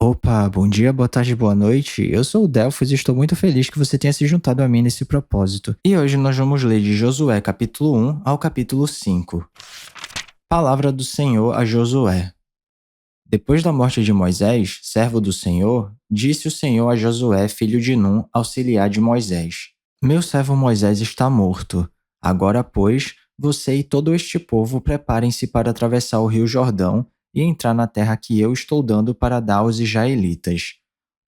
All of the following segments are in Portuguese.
Opa, bom dia, boa tarde, boa noite. Eu sou o Delfos e estou muito feliz que você tenha se juntado a mim nesse propósito. E hoje nós vamos ler de Josué capítulo 1 ao capítulo 5. Palavra do Senhor a Josué. Depois da morte de Moisés, servo do Senhor, disse o Senhor a Josué, filho de Num, auxiliar de Moisés: Meu servo Moisés está morto. Agora, pois, você e todo este povo preparem-se para atravessar o rio Jordão e entrar na terra que eu estou dando para dar aos israelitas.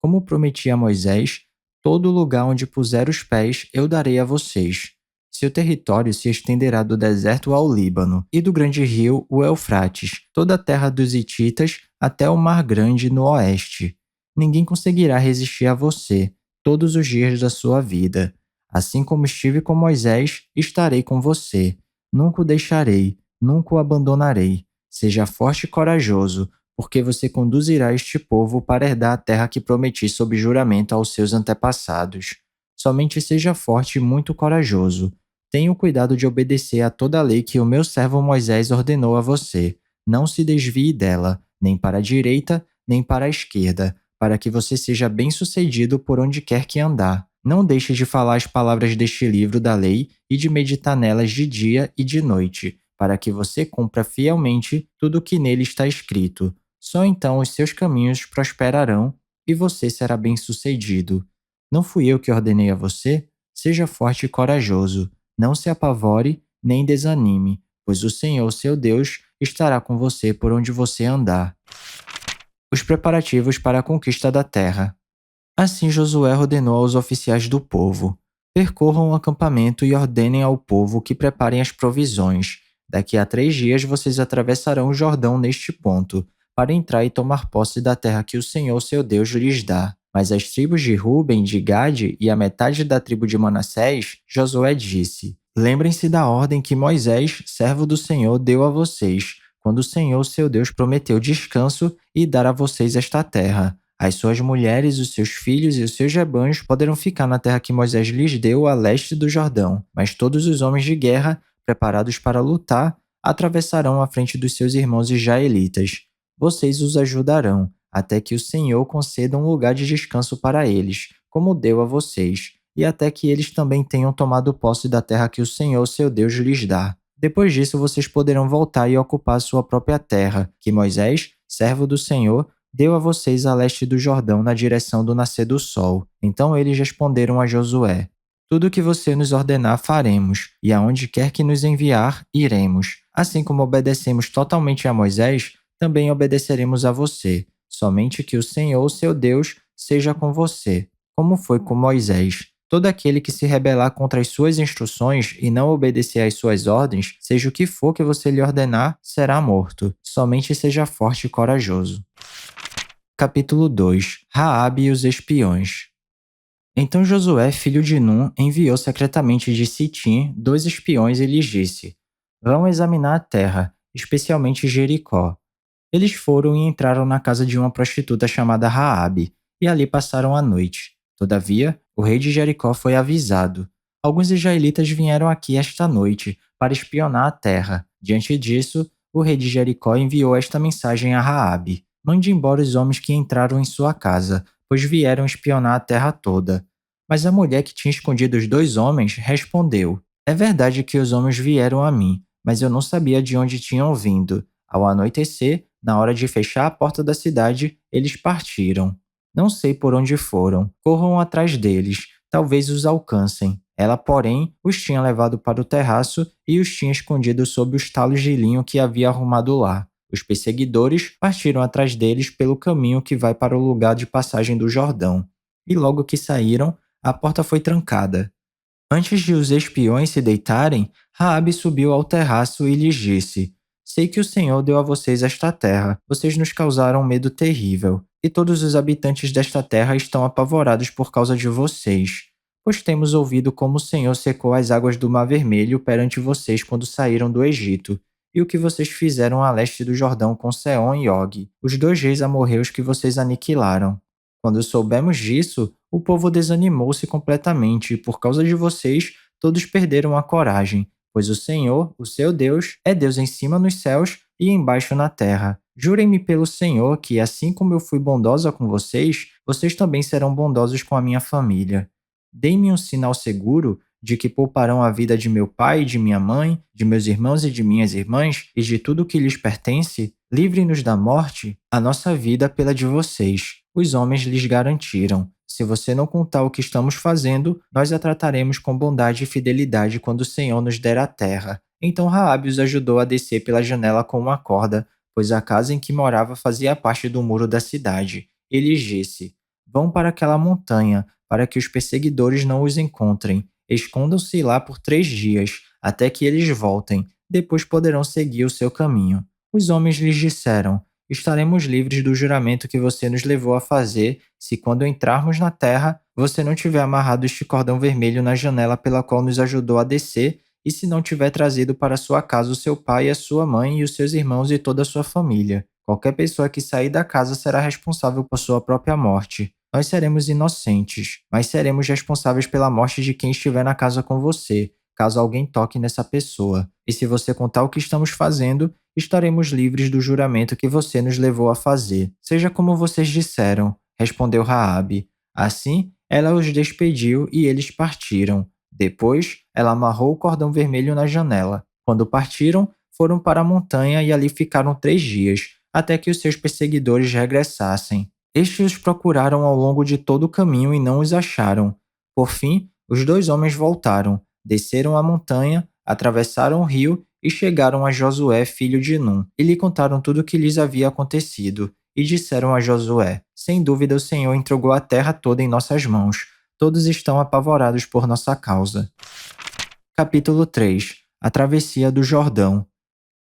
Como prometi a Moisés, todo lugar onde puser os pés eu darei a vocês. Seu território se estenderá do deserto ao Líbano e do grande rio, o Eufrates, toda a terra dos Hititas até o Mar Grande no oeste. Ninguém conseguirá resistir a você todos os dias da sua vida. Assim como estive com Moisés, estarei com você. Nunca o deixarei, nunca o abandonarei. Seja forte e corajoso, porque você conduzirá este povo para herdar a terra que prometi sob juramento aos seus antepassados. Somente seja forte e muito corajoso. Tenha o cuidado de obedecer a toda a lei que o meu servo Moisés ordenou a você. Não se desvie dela, nem para a direita, nem para a esquerda, para que você seja bem-sucedido por onde quer que andar. Não deixe de falar as palavras deste livro da lei e de meditar nelas de dia e de noite, para que você cumpra fielmente tudo o que nele está escrito. Só então os seus caminhos prosperarão e você será bem-sucedido. Não fui eu que ordenei a você? Seja forte e corajoso. Não se apavore nem desanime, pois o Senhor, seu Deus, estará com você por onde você andar. Os preparativos para a conquista da terra. Assim Josué ordenou aos oficiais do povo: percorram o acampamento e ordenem ao povo que preparem as provisões. Daqui a 3 dias vocês atravessarão o Jordão neste ponto, para entrar e tomar posse da terra que o Senhor seu Deus lhes dá. Mas as tribos de Ruben, de Gade e a metade da tribo de Manassés, Josué disse: lembrem-se da ordem que Moisés, servo do Senhor, deu a vocês, quando o Senhor seu Deus prometeu descanso e dar a vocês esta terra. As suas mulheres, os seus filhos e os seus rebanhos poderão ficar na terra que Moisés lhes deu a leste do Jordão, mas todos os homens de guerra, preparados para lutar, atravessarão a frente dos seus irmãos israelitas. Vocês os ajudarão, até que o Senhor conceda um lugar de descanso para eles, como deu a vocês, e até que eles também tenham tomado posse da terra que o Senhor, seu Deus, lhes dá. Depois disso, vocês poderão voltar e ocupar sua própria terra, que Moisés, servo do Senhor, deu a vocês a leste do Jordão na direção do nascer do sol. Então eles responderam a Josué: tudo o que você nos ordenar faremos, e aonde quer que nos enviar, iremos. Assim como obedecemos totalmente a Moisés, também obedeceremos a você. Somente que o Senhor, seu Deus, seja com você, como foi com Moisés. Todo aquele que se rebelar contra as suas instruções e não obedecer às suas ordens, seja o que for que você lhe ordenar, será morto. Somente seja forte e corajoso. Capítulo 2. Raabe e os espiões. Então Josué, filho de Num, enviou secretamente de Sitim 2 espiões e lhes disse: vão examinar a terra, especialmente Jericó. Eles foram e entraram na casa de uma prostituta chamada Raabe, e ali passaram a noite. Todavia, o rei de Jericó foi avisado: alguns israelitas vieram aqui esta noite para espionar a terra. Diante disso, o rei de Jericó enviou esta mensagem a Raabe: mande embora os homens que entraram em sua casa, pois vieram espionar a terra toda. Mas a mulher que tinha escondido os 2 homens respondeu: é verdade que os homens vieram a mim, mas eu não sabia de onde tinham vindo. Ao anoitecer, na hora de fechar a porta da cidade, eles partiram. Não sei por onde foram. Corram atrás deles. Talvez os alcancem. Ela, porém, os tinha levado para o terraço e os tinha escondido sob os talos de linho que havia arrumado lá. Os perseguidores partiram atrás deles pelo caminho que vai para o lugar de passagem do Jordão. E logo que saíram, a porta foi trancada. Antes de os espiões se deitarem, Raabe subiu ao terraço e lhes disse: sei que o Senhor deu a vocês esta terra. Vocês nos causaram um medo terrível, e todos os habitantes desta terra estão apavorados por causa de vocês. Pois temos ouvido como o Senhor secou as águas do Mar Vermelho perante vocês quando saíram do Egito, e o que vocês fizeram a leste do Jordão com Seom e Og, os 2 reis amorreus que vocês aniquilaram. Quando soubemos disso, o povo desanimou-se completamente, e por causa de vocês, todos perderam a coragem, pois o Senhor, o seu Deus, é Deus em cima nos céus e embaixo na terra. Jurem-me pelo Senhor que, assim como eu fui bondosa com vocês, vocês também serão bondosos com a minha família. Deem-me um sinal seguro de que pouparão a vida de meu pai e de minha mãe, de meus irmãos e de minhas irmãs, e de tudo o que lhes pertence. Livre-nos da morte, a nossa vida pela de vocês. Os homens lhes garantiram: se você não contar o que estamos fazendo, nós a trataremos com bondade e fidelidade quando o Senhor nos der a terra. Então Raabe os ajudou a descer pela janela com uma corda, pois a casa em que morava fazia parte do muro da cidade. Ele lhes disse: vão para aquela montanha, para que os perseguidores não os encontrem. Escondam-se lá por 3 dias, até que eles voltem. Depois poderão seguir o seu caminho. Os homens lhes disseram: estaremos livres do juramento que você nos levou a fazer, se quando entrarmos na terra, você não tiver amarrado este cordão vermelho na janela pela qual nos ajudou a descer, e se não tiver trazido para sua casa o seu pai, a sua mãe e os seus irmãos e toda a sua família. Qualquer pessoa que sair da casa será responsável por sua própria morte. Nós seremos inocentes, mas seremos responsáveis pela morte de quem estiver na casa com você, caso alguém toque nessa pessoa. E se você contar o que estamos fazendo, estaremos livres do juramento que você nos levou a fazer. Seja como vocês disseram, respondeu Raabe. Assim, ela os despediu e eles partiram. Depois, ela amarrou o cordão vermelho na janela. Quando partiram, foram para a montanha e ali ficaram 3 dias, até que os seus perseguidores regressassem. Estes os procuraram ao longo de todo o caminho e não os acharam. Por fim, os 2 homens voltaram, desceram a montanha, atravessaram o rio e chegaram a Josué, filho de Num, e lhe contaram tudo o que lhes havia acontecido. E disseram a Josué: sem dúvida o Senhor entregou a terra toda em nossas mãos. Todos estão apavorados por nossa causa. Capítulo 3. A travessia do Jordão.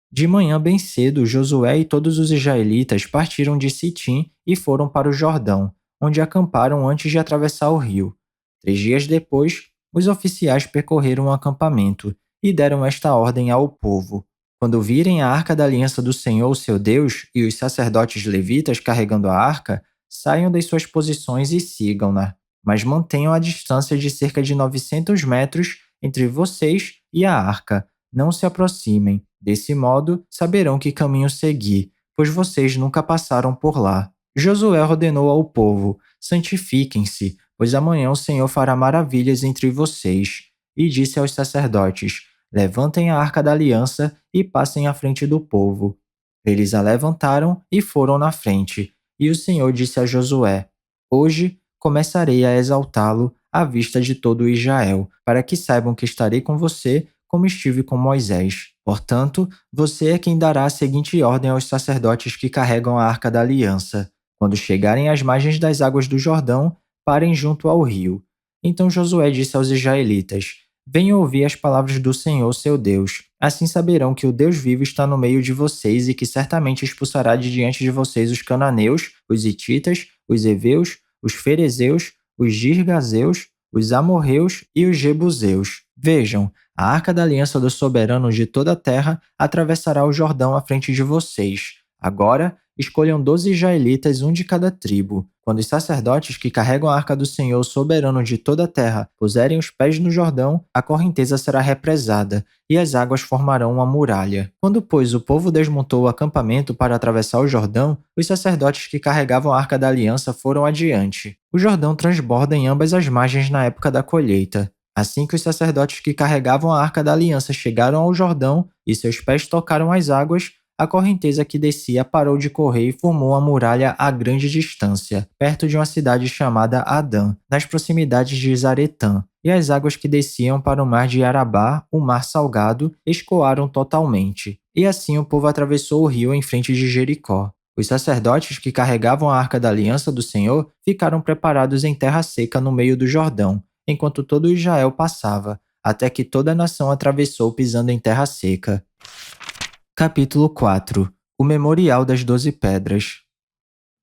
De manhã bem cedo, Josué e todos os israelitas partiram de Sitim e foram para o Jordão, onde acamparam antes de atravessar o rio. 3 dias depois, os oficiais percorreram o acampamento e deram esta ordem ao povo: quando virem a arca da aliança do Senhor, seu Deus, e os sacerdotes levitas carregando a arca, saiam das suas posições e sigam-na, mas mantenham a distância de cerca de 900 metros entre vocês e a arca. Não se aproximem. Desse modo, saberão que caminho seguir, pois vocês nunca passaram por lá. Josué ordenou ao povo: santifiquem-se, pois amanhã o Senhor fará maravilhas entre vocês. E disse aos sacerdotes: levantem a arca da aliança e passem à frente do povo. Eles a levantaram e foram na frente. E o Senhor disse a Josué: hoje começarei a exaltá-lo à vista de todo Israel, para que saibam que estarei com você como estive com Moisés. Portanto, você é quem dará a seguinte ordem aos sacerdotes que carregam a arca da aliança: quando chegarem às margens das águas do Jordão, parem junto ao rio. Então Josué disse aos israelitas: venham ouvir as palavras do Senhor, seu Deus. Assim saberão que o Deus vivo está no meio de vocês e que certamente expulsará de diante de vocês os cananeus, os hititas, os heveus, os ferezeus, os girgazeus, os amorreus e os jebuseus. Vejam, a arca da aliança do soberano de toda a terra atravessará o Jordão à frente de vocês. Agora, escolham 12 israelitas, um de cada tribo. Quando os sacerdotes que carregam a arca do Senhor, soberano de toda a terra, puserem os pés no Jordão, a correnteza será represada, e as águas formarão uma muralha. Quando, pois, o povo desmontou o acampamento para atravessar o Jordão, os sacerdotes que carregavam a arca da aliança foram adiante. O Jordão transborda em ambas as margens na época da colheita. Assim que os sacerdotes que carregavam a arca da aliança chegaram ao Jordão e seus pés tocaram as águas, a correnteza que descia parou de correr e formou uma muralha a grande distância, perto de uma cidade chamada Adã, nas proximidades de Zaretã, e as águas que desciam para o mar de Arabá, o mar salgado, escoaram totalmente. E assim o povo atravessou o rio em frente de Jericó. Os sacerdotes que carregavam a arca da aliança do Senhor ficaram preparados em terra seca no meio do Jordão, enquanto todo Israel passava, até que toda a nação atravessou pisando em terra seca. Capítulo 4. O Memorial das 12 Pedras.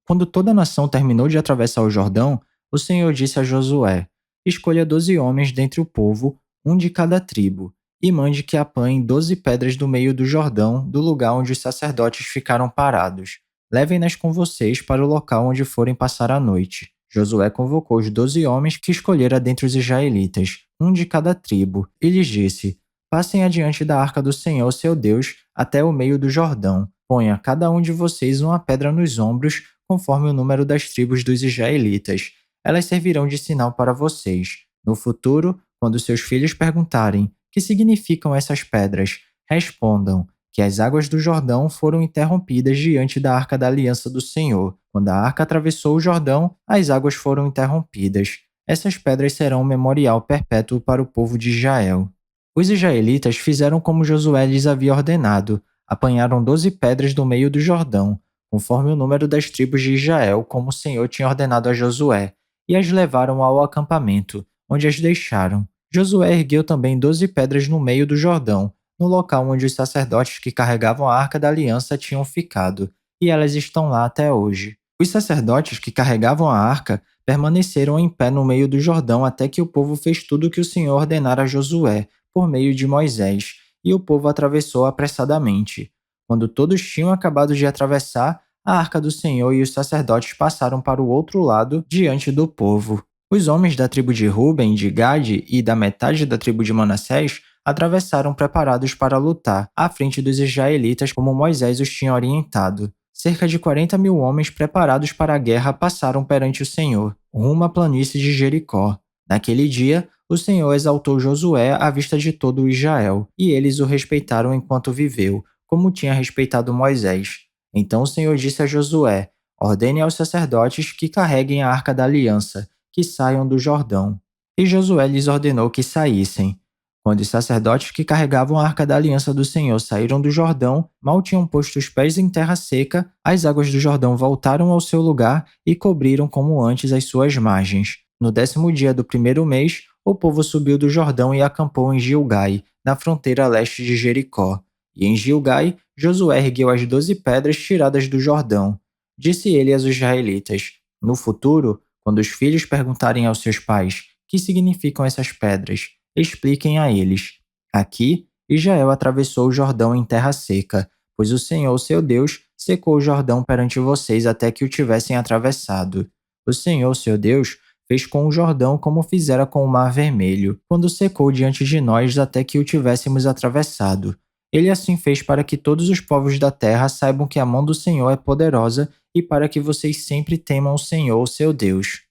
Quando toda a nação terminou de atravessar o Jordão, o Senhor disse a Josué: escolha 12 homens dentre o povo, um de cada tribo, e mande que apanhem 12 pedras do meio do Jordão, do lugar onde os sacerdotes ficaram parados. Levem-nas com vocês para o local onde forem passar a noite. Josué convocou os 12 homens que escolhera dentre os israelitas, um de cada tribo, e lhes disse: passem adiante da arca do Senhor, seu Deus, até o meio do Jordão. Ponha cada um de vocês uma pedra nos ombros, conforme o número das tribos dos israelitas. Elas servirão de sinal para vocês. No futuro, quando seus filhos perguntarem: que significam essas pedras? Respondam que as águas do Jordão foram interrompidas diante da Arca da Aliança do Senhor. Quando a arca atravessou o Jordão, as águas foram interrompidas. Essas pedras serão um memorial perpétuo para o povo de Israel. Os israelitas fizeram como Josué lhes havia ordenado. Apanharam 12 pedras do meio do Jordão, conforme o número das tribos de Israel, como o Senhor tinha ordenado a Josué, e as levaram ao acampamento, onde as deixaram. Josué ergueu também 12 pedras no meio do Jordão, no local onde os sacerdotes que carregavam a Arca da Aliança tinham ficado, e elas estão lá até hoje. Os sacerdotes que carregavam a arca permaneceram em pé no meio do Jordão até que o povo fez tudo o que o Senhor ordenara a Josué, por meio de Moisés, e o povo atravessou apressadamente. Quando todos tinham acabado de atravessar, a arca do Senhor e os sacerdotes passaram para o outro lado, diante do povo. Os homens da tribo de Ruben, de Gade e da metade da tribo de Manassés atravessaram preparados para lutar, à frente dos israelitas como Moisés os tinha orientado. Cerca de 40.000 homens preparados para a guerra passaram perante o Senhor, rumo à planície de Jericó. Naquele dia, o Senhor exaltou Josué à vista de todo o Israel, e eles o respeitaram enquanto viveu, como tinha respeitado Moisés. Então o Senhor disse a Josué: ordene aos sacerdotes que carreguem a arca da aliança, que saiam do Jordão. E Josué lhes ordenou que saíssem. Quando os sacerdotes que carregavam a arca da aliança do Senhor saíram do Jordão, mal tinham posto os pés em terra seca, as águas do Jordão voltaram ao seu lugar e cobriram como antes as suas margens. No 10º dia do primeiro mês, o povo subiu do Jordão e acampou em Gilgai, na fronteira leste de Jericó. E em Gilgai, Josué ergueu as 12 pedras tiradas do Jordão. Disse ele aos israelitas: no futuro, quando os filhos perguntarem aos seus pais: que significam essas pedras? Expliquem a eles. Aqui, Israel atravessou o Jordão em terra seca, pois o Senhor, seu Deus, secou o Jordão perante vocês até que o tivessem atravessado. O Senhor, seu Deus, fez com o Jordão como fizera com o Mar Vermelho, quando secou diante de nós até que o tivéssemos atravessado. Ele assim fez para que todos os povos da terra saibam que a mão do Senhor é poderosa e para que vocês sempre temam o Senhor, seu Deus.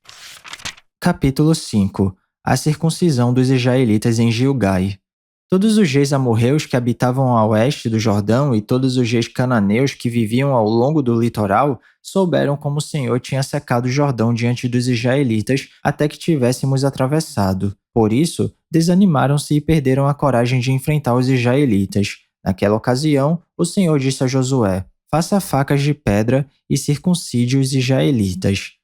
Capítulo 5. A circuncisão dos israelitas em Gilgai. Todos os reis amorreus que habitavam a oeste do Jordão e todos os reis cananeus que viviam ao longo do litoral souberam como o Senhor tinha secado o Jordão diante dos israelitas até que tivéssemos atravessado. Por isso, desanimaram-se e perderam a coragem de enfrentar os israelitas. Naquela ocasião, o Senhor disse a Josué: faça facas de pedra e circuncide os israelitas.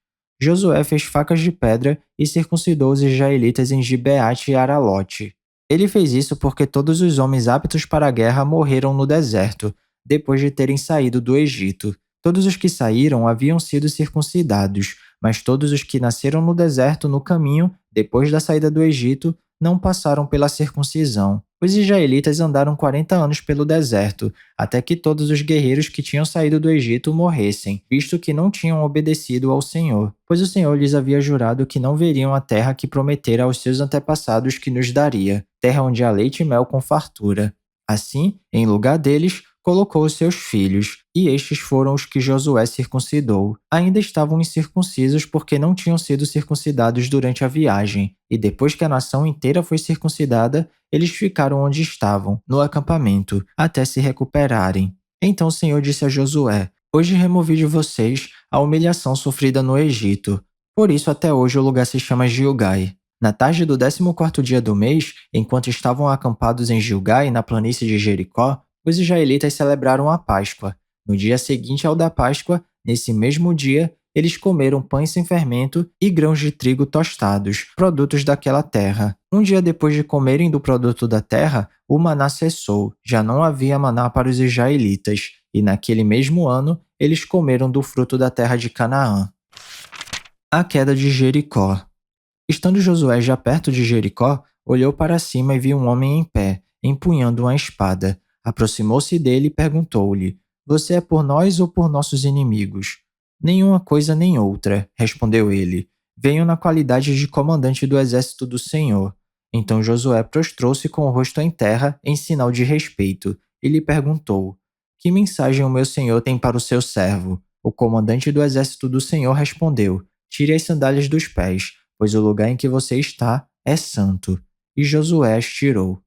Josué fez facas de pedra e circuncidou os israelitas em Gibeate e Aralote. Ele fez isso porque todos os homens aptos para a guerra morreram no deserto, depois de terem saído do Egito. Todos os que saíram haviam sido circuncidados, mas todos os que nasceram no deserto no caminho, depois da saída do Egito, não passaram pela circuncisão. Os israelitas andaram 40 anos pelo deserto, até que todos os guerreiros que tinham saído do Egito morressem, visto que não tinham obedecido ao Senhor, pois o Senhor lhes havia jurado que não veriam a terra que prometera aos seus antepassados que nos daria, terra onde há leite e mel com fartura. Assim, em lugar deles, colocou os seus filhos, e estes foram os que Josué circuncidou. Ainda estavam incircuncisos porque não tinham sido circuncidados durante a viagem, e depois que a nação inteira foi circuncidada, eles ficaram onde estavam, no acampamento, até se recuperarem. Então o Senhor disse a Josué: hoje removi de vocês a humilhação sofrida no Egito. Por isso até hoje o lugar se chama Gilgai. Na tarde do 14º dia do mês, enquanto estavam acampados em Gilgai, na planície de Jericó, os israelitas celebraram a Páscoa. No dia seguinte ao da Páscoa, nesse mesmo dia, eles comeram pães sem fermento e grãos de trigo tostados, produtos daquela terra. Um dia depois de comerem do produto da terra, o maná cessou, já não havia maná para os israelitas, e naquele mesmo ano, eles comeram do fruto da terra de Canaã. A queda de Jericó. Estando Josué já perto de Jericó, olhou para cima e viu um homem em pé, empunhando uma espada. Aproximou-se dele e perguntou-lhe: você é por nós ou por nossos inimigos? Nenhuma coisa nem outra, respondeu ele. Venho na qualidade de comandante do exército do Senhor. Então Josué prostrou-se com o rosto em terra, em sinal de respeito, e lhe perguntou: Que mensagem o meu senhor tem para o seu servo? O comandante do exército do Senhor respondeu: Tire as sandálias dos pés, pois o lugar em que você está é santo. E Josué as tirou.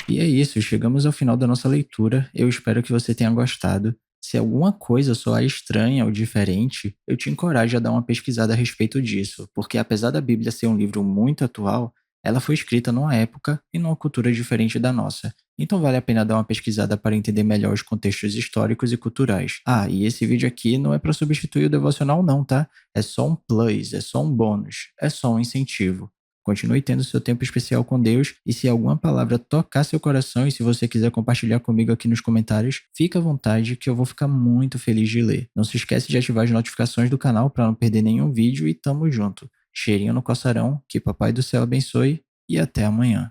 E é isso, chegamos ao final da nossa leitura. Eu espero que você tenha gostado. Se alguma coisa soar estranha ou diferente, eu te encorajo a dar uma pesquisada a respeito disso, porque apesar da Bíblia ser um livro muito atual, ela foi escrita numa época e numa cultura diferente da nossa. Então vale a pena dar uma pesquisada para entender melhor os contextos históricos e culturais. Ah, e esse vídeo aqui não é para substituir o devocional não, tá? É só um plus, é só um bônus, é só um incentivo. Continue tendo seu tempo especial com Deus e se alguma palavra tocar seu coração e se você quiser compartilhar comigo aqui nos comentários, fica à vontade que eu vou ficar muito feliz de ler. Não se esquece de ativar as notificações do canal para não perder nenhum vídeo e tamo junto. Cheirinho no coçarão, que Papai do Céu abençoe e até amanhã.